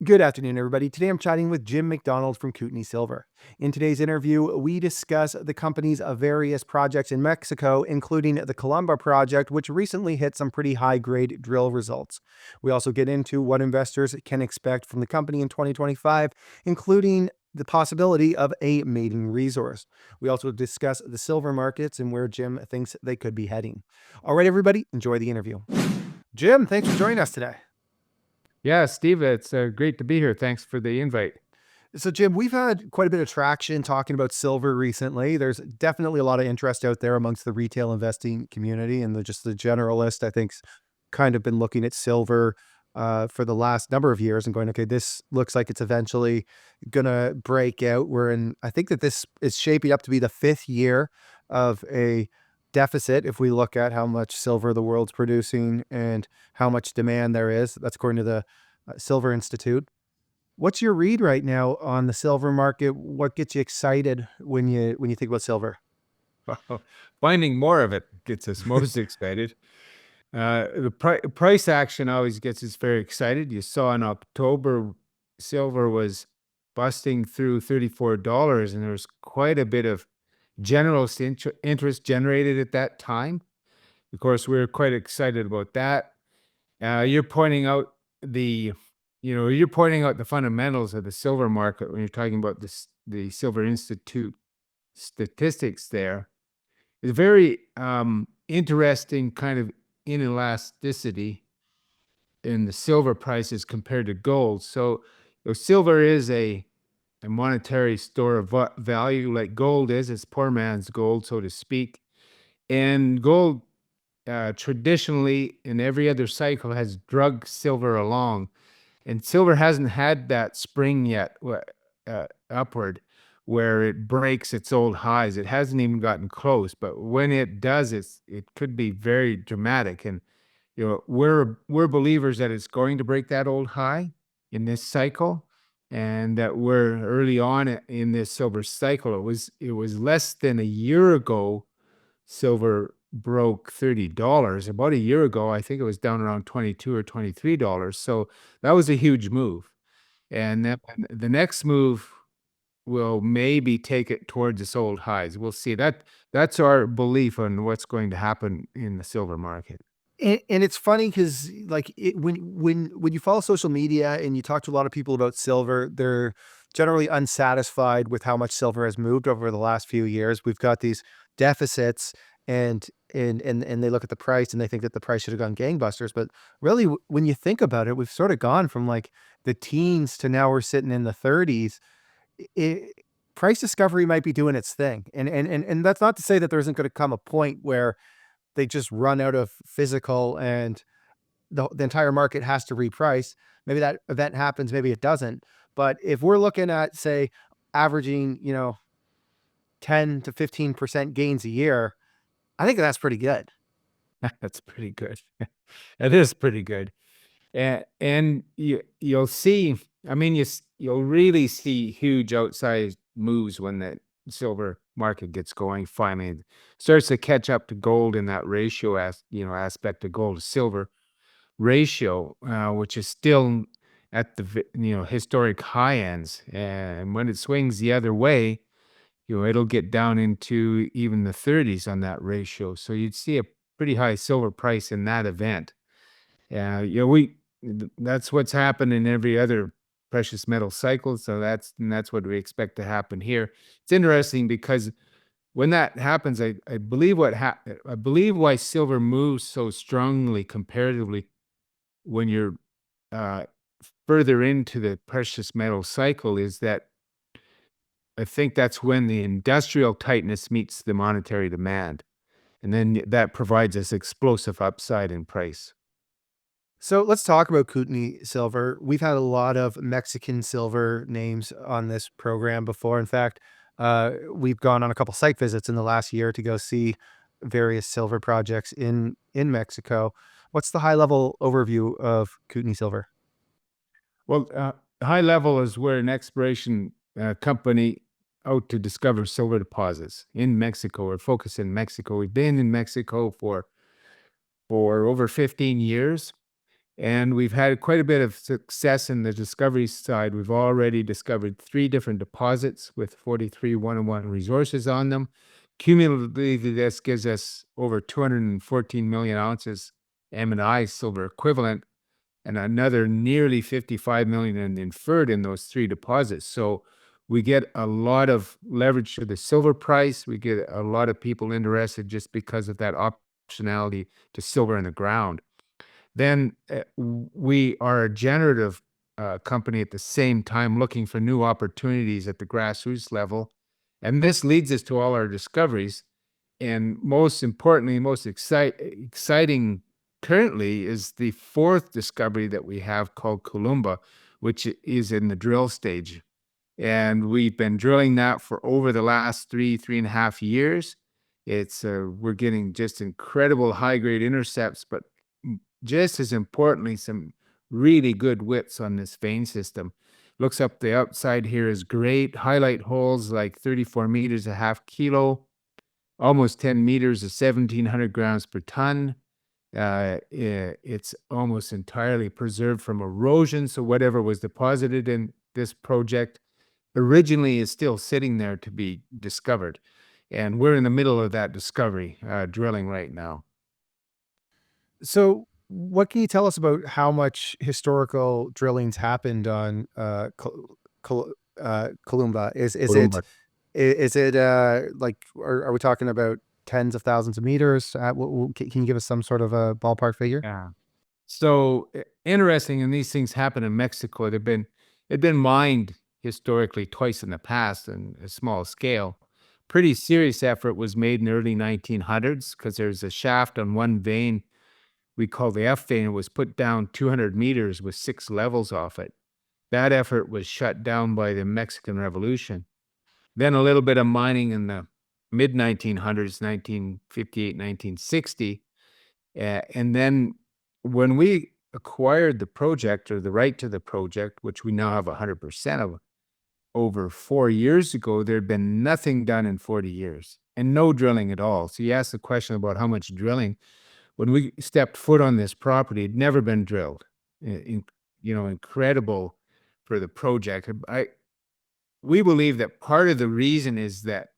Good afternoon, everybody. Today I'm chatting with Jim McDonald from Kootenay Silver. In today's interview, we discuss the company's various projects in Mexico, including the Columba project, which recently hit some pretty high grade drill results. We also get into what investors can expect from the company in 2025, including the possibility of a maiden resource. We also discuss the silver markets and where Jim thinks they could be heading. All right, everybody, enjoy the interview. Jim, thanks for joining us today. Yeah, Steve, it's great to be here. Thanks for the invite. So, Jim, we've had quite a bit of traction talking about silver recently. There's definitely a lot of interest out there amongst the retail investing community, and just the generalist, I think's kind of been looking at silver for the last number of years and going, okay, this looks like it's eventually going to break out. I think that this is shaping up to be the fifth year of a deficit if we look at how much silver the world's producing and how much demand there is. That's according to the Silver Institute. What's your read right now on the silver market? What gets you excited when you think about silver? Finding more of it gets us most excited. The price action always gets us very excited. You saw in October, silver was busting through $34, and there was quite a bit of generalist interest generated at that time. Of course, we were quite excited about that. You're pointing out the fundamentals of the silver market when you're talking about the Silver Institute statistics there. It's a very interesting kind of inelasticity in the silver prices compared to gold. So silver is a monetary store of value like gold is. It's poor man's gold, so to speak. And gold traditionally in every other cycle has drugged silver along. And silver hasn't had that spring yet upward where it breaks its old highs. It hasn't even gotten close, but when it does, it could be very dramatic. And we're believers that it's going to break that old high in this cycle, and that we're early on in this silver cycle. It was less than a year ago silver broke $30. About a year ago, I think it was down around $22 or $23. So that was a huge move. And then the next move will maybe take it towards its old highs. We'll see. That's our belief on what's going to happen in the silver market. And it's funny because when you follow social media and you talk to a lot of people about silver, they're generally unsatisfied with how much silver has moved over the last few years. We've got these deficits and they look at the price and they think that the price should have gone gangbusters. But really, when you think about it, we've sort of gone from like the teens to now we're sitting in the 30s. Price discovery might be doing its thing. And that's not to say that there isn't going to come a point where they just run out of physical and the entire market has to reprice. Maybe that event happens, maybe it doesn't. But if we're looking at, say, averaging, 10 to 15% gains a year, I think that's pretty good. That's pretty good. It is pretty good. And you'll see, I mean, you'll really see huge outsized moves when the silver market gets going. Finally, it starts to catch up to gold in that ratio aspect of gold to silver ratio, which is still at the historic high ends. And when it swings the other way, it'll get down into even the 30s on that ratio. So you'd see a pretty high silver price in that event. That's what's happened in every other precious metal cycle. So that's what we expect to happen here. It's interesting because when that happens, I believe I believe why silver moves so strongly comparatively when you're further into the precious metal cycle is that I think that's when the industrial tightness meets the monetary demand. And then that provides us explosive upside in price. So let's talk about Kootenay Silver. We've had a lot of Mexican silver names on this program before. In fact, we've gone on a couple site visits in the last year to go see various silver projects in Mexico. What's the high level overview of Kootenay Silver? Well, high level is where an exploration company out to discover silver deposits in Mexico or focus in Mexico. We've been in Mexico for over 15 years. And we've had quite a bit of success in the discovery side. We've already discovered 3 different deposits with 43 101 resources on them. Cumulatively, this gives us over 214 million ounces M&I silver equivalent, and another nearly 55 million in inferred in those 3 deposits. So we get a lot of leverage to the silver price. We get a lot of people interested just because of that optionality to silver in the ground. Then we are a generative company at the same time looking for new opportunities at the grassroots level. And this leads us to all our discoveries. And most importantly, most exciting currently is the 4th discovery that we have called Columba, which is in the drill stage. And we've been drilling that for over the last 3.5 years. It's we're getting just incredible high grade intercepts, but just as importantly, some really good widths on this vein system. Looks up the outside here is great. Highlight holes like 34 meters, a half kilo, almost 10 meters of 1,700 grams per ton. It's almost entirely preserved from erosion. So whatever was deposited in this project originally is still sitting there to be discovered. And we're in the middle of that discovery, drilling right now. So, what can you tell us about how much historical drilling's happened on Columba? Columba. Is it like are we talking about tens of thousands of meters? Can you give us some sort of a ballpark figure? Yeah. So interesting, and these things happen in Mexico. They've been mined historically twice in the past on a small scale. Pretty serious effort was made in the early 1900s because there's a shaft on one vein we call the F vein. It was put down 200 meters with 6 levels off it. That effort was shut down by the Mexican Revolution. Then a little bit of mining in the mid 1900s, 1958, 1960. And then when we acquired the project or the right to the project, which we now have 100% of, over 4 years ago, there'd been nothing done in 40 years and no drilling at all. So you asked the question about how much drilling. When we stepped foot on this property, it'd never been drilled. Incredible for the project. We believe that part of the reason is that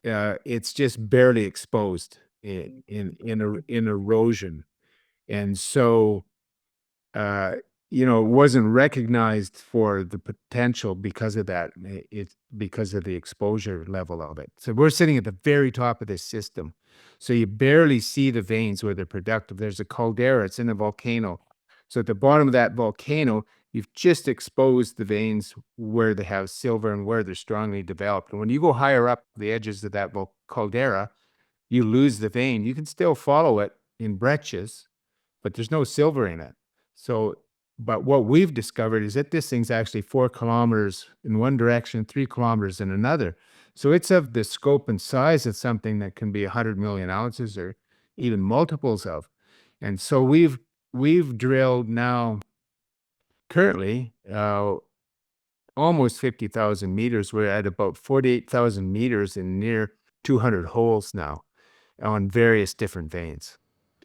it's just barely exposed in erosion. And so, it wasn't recognized for the potential because of that. It's because of the exposure level of it. So we're sitting at the very top of this system. So you barely see the veins where they're productive. There's a caldera, it's in a volcano. So at the bottom of that volcano, you've just exposed the veins where they have silver and where they're strongly developed. And when you go higher up the edges of that caldera, you lose the vein. You can still follow it in breccias, but there's no silver in it. So, but what we've discovered is that this thing's actually 4 kilometers in one direction, 3 kilometers in another. So it's of the scope and size of something that can be 100 million ounces or even multiples of. And so we've drilled now currently almost 50,000 meters. We're at about 48,000 meters in near 200 holes now on various different veins.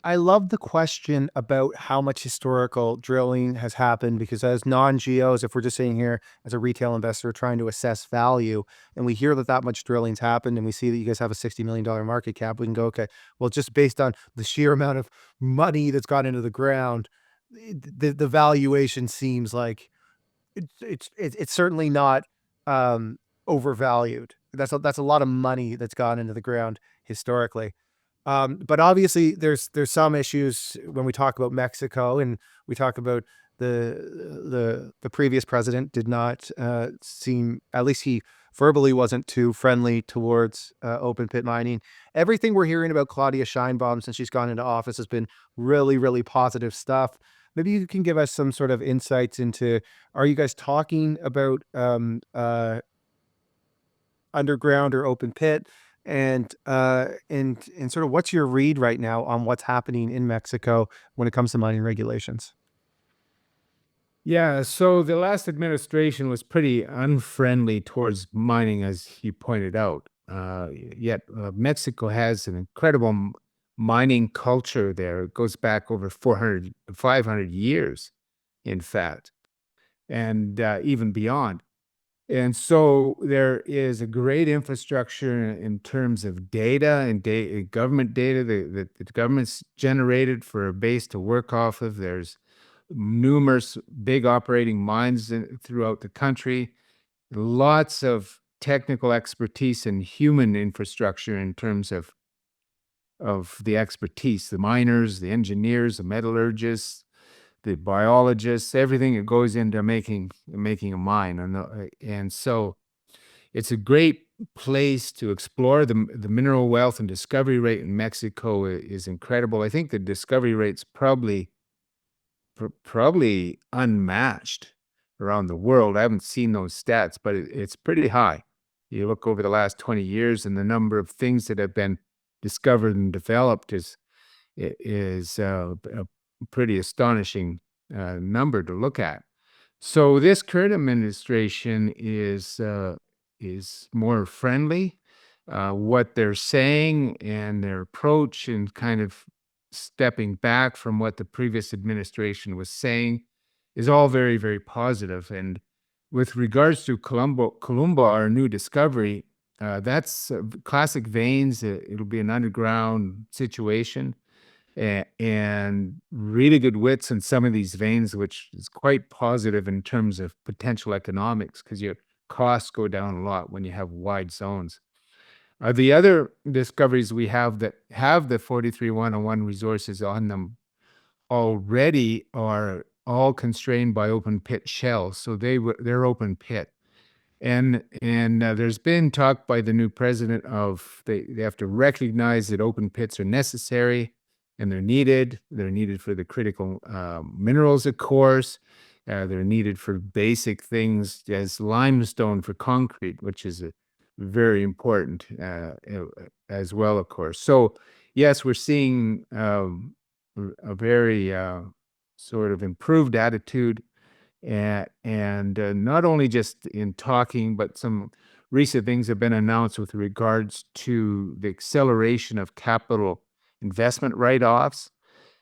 I love the question about how much historical drilling has happened because as non-geos, if we're just sitting here as a retail investor trying to assess value, and we hear that that much drilling's happened, and we see that you guys have a $60 million market cap, we can go, okay, well, just based on the sheer amount of money that's gone into the ground, the valuation seems like it's certainly not overvalued. That's a lot of money that's gone into the ground historically. But obviously there's some issues when we talk about Mexico and we talk about the previous president did not seem, at least he verbally wasn't too friendly towards open pit mining. Everything we're hearing about Claudia Scheinbaum since she's gone into office has been really, really positive stuff. Maybe you can give us some sort of insights into, are you guys talking about underground or open pit? And sort of what's your read right now on what's happening in Mexico when it comes to mining regulations? Yeah, so the last administration was pretty unfriendly towards mining, as you pointed out. Yet Mexico has an incredible mining culture there. It goes back over 400, 500 years, in fact, and even beyond. And so there is a great infrastructure in terms of data and government data that the government's generated for a base to work off of. There's numerous big operating mines throughout the country, lots of technical expertise and human infrastructure in terms of the expertise, the miners, the engineers, the metallurgists, the biologists, everything that goes into making a mine. And so it's a great place to explore. The mineral wealth and discovery rate in Mexico is incredible. I think the discovery rate's probably unmatched around the world. I haven't seen those stats, but it's pretty high. You look over the last 20 years, and the number of things that have been discovered and developed is a pretty astonishing number to look at. So this current administration is more friendly. What they're saying and their approach, and kind of stepping back from what the previous administration was saying, is all very, very positive. And with regards to Columba, our new discovery, that's classic veins. It'll be an underground situation, and really good widths in some of these veins, which is quite positive in terms of potential economics, because your costs go down a lot when you have wide zones. The other discoveries we have that have the 43101 resources on them already are all constrained by open pit shells, so they're open pit. And there's been talk by the new president of they have to recognize that open pits are necessary and they're needed. They're needed for the critical minerals, of course. They're needed for basic things as limestone for concrete, which is very important as well, of course. So yes, we're seeing a very sort of improved attitude, and not only just in talking, but some recent things have been announced with regards to the acceleration of capital investment write-offs.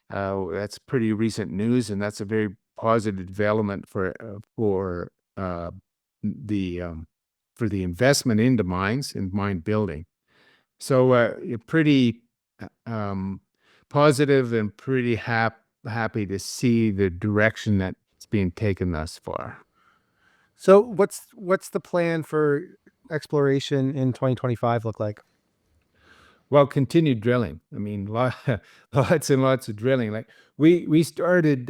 That's pretty recent news, and that's a very positive development the for the investment into mines and mine building. So pretty positive and pretty happy to see the direction that's being taken thus far. So what's the plan for exploration in 2025 look like? Well, continued drilling. I mean, lots and lots of drilling. Like we started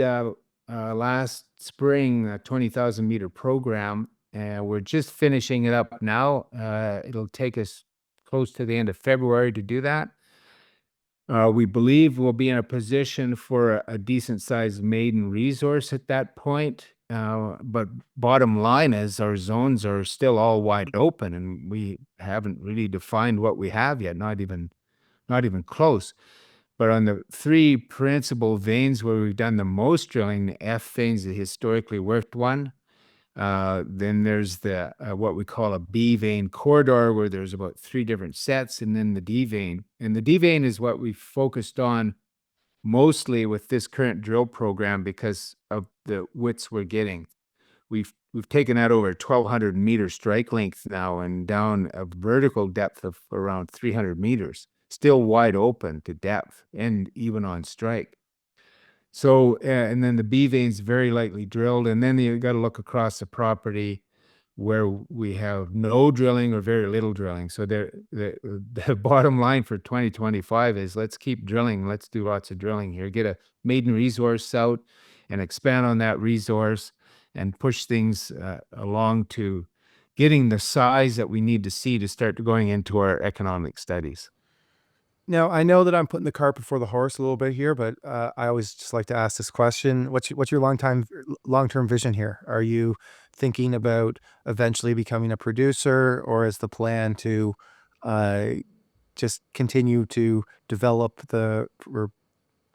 last spring a 20,000-meter program, and we're just finishing it up now. It'll take us close to the end of February to do that. We believe we'll be in a position for a decent-sized maiden resource at that point. But bottom line is our zones are still all wide open, and we haven't really defined what we have yet, not even close. But on the three principal veins where we've done the most drilling, the F veins, the historically worked one. Then there's the what we call a B vein corridor, where there's about 3 different sets, and then the D vein. And the D vein is what we focused on mostly with this current drill program because of the widths we're getting. We've taken that over 1,200 meter strike length now, and down a vertical depth of around 300 meters, still wide open to depth and even on strike. So, and then the B vein's very lightly drilled, and then you got to look across the property where we have no drilling or very little drilling. So the bottom line for 2025 is let's keep drilling. Let's do lots of drilling here. Get a maiden resource out and expand on that resource and push things along to getting the size that we need to see to start going into our economic studies. Now, I know that I'm putting the cart before the horse a little bit here, but I always just like to ask this question. What's your long-term vision here? Are you thinking about eventually becoming a producer, or is the plan to uh, just continue to or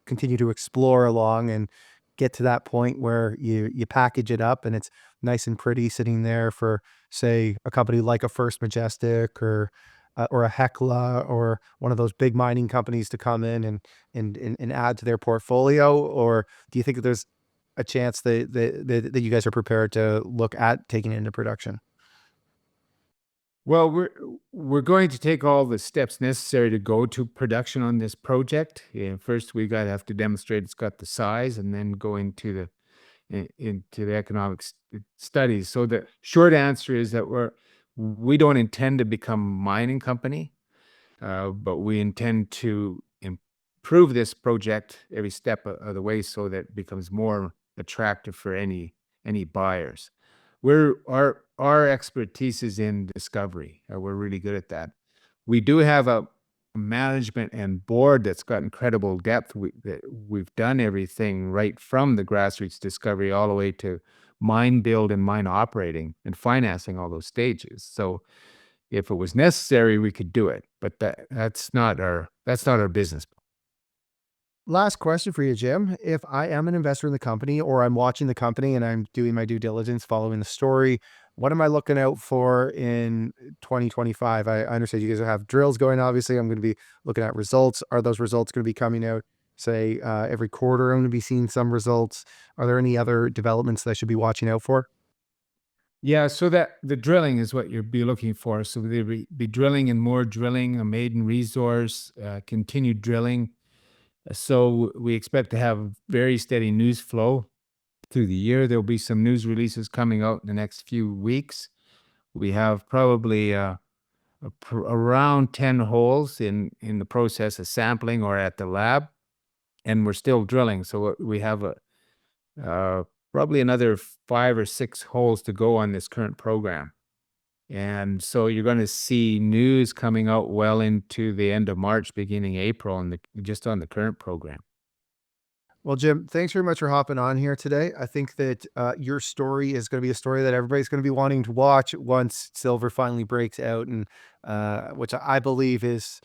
continue to explore along and get to that point where you package it up and it's nice and pretty sitting there for, say, a company like a First Majestic or or a Hecla or one of those big mining companies to come in and add to their portfolio? Or do you think that there's a chance that you guys are prepared to look at taking it into production? Well, we're going to take all the steps necessary to go to production on this project. First, we got to have to demonstrate it's got the size, and then go into the economic studies. So the short answer is that we don't intend to become a mining company, but we intend to improve this project every step of the way so that it becomes more attractive for any buyers. Our expertise is in discovery. We're really good at that. We do have a management and board that's got incredible depth. We've done everything right from the grassroots discovery all the way to mine build and mine operating and financing all those stages. So if it was necessary, we could do it, but that's not our business. Last question for you, Jim. If I am an investor in the company, or I'm watching the company and I'm doing my due diligence, following the story, what am I looking out for in 2025? I understand you guys have drills going. Obviously, I'm going to be looking at results. Are those results going to be coming out, say, every quarter? I'm going to be seeing some results. Are there any other developments that I should be watching out for? Yeah, so that the drilling is what you'll be looking for. So they'll be drilling and more drilling, a maiden resource, continued drilling. So we expect to have very steady news flow through the year. There'll be some news releases coming out in the next few weeks. We have probably around 10 holes in the process of sampling or at the lab, and we're still drilling. So we have uh, probably another 5 or 6 holes to go on this current program. And so you're going to see news coming out well into the end of March, beginning April, and just on the current program. Well, Jim, thanks very much for hopping on here today. I think that your story is going to be a story that everybody's going to be wanting to watch once silver finally breaks out, and which I believe is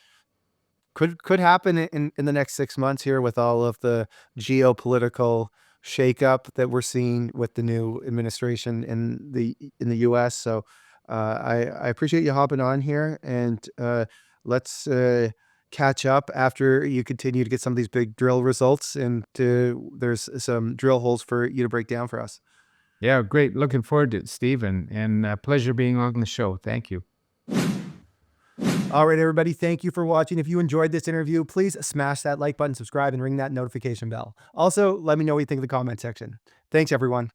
could happen in the next 6 months here with all of the geopolitical shakeup that we're seeing with the new administration in the U.S. So I appreciate you hopping on here, and let's catch up after you continue to get some of these big drill results, and there's some drill holes for you to break down for us. Yeah, great. Looking forward to it, Steve, and pleasure being on the show. Thank you. All right, everybody, thank you for watching. If you enjoyed this interview, please smash that like button, subscribe, and ring that notification bell. Also, let me know what you think in the comment section. Thanks, everyone.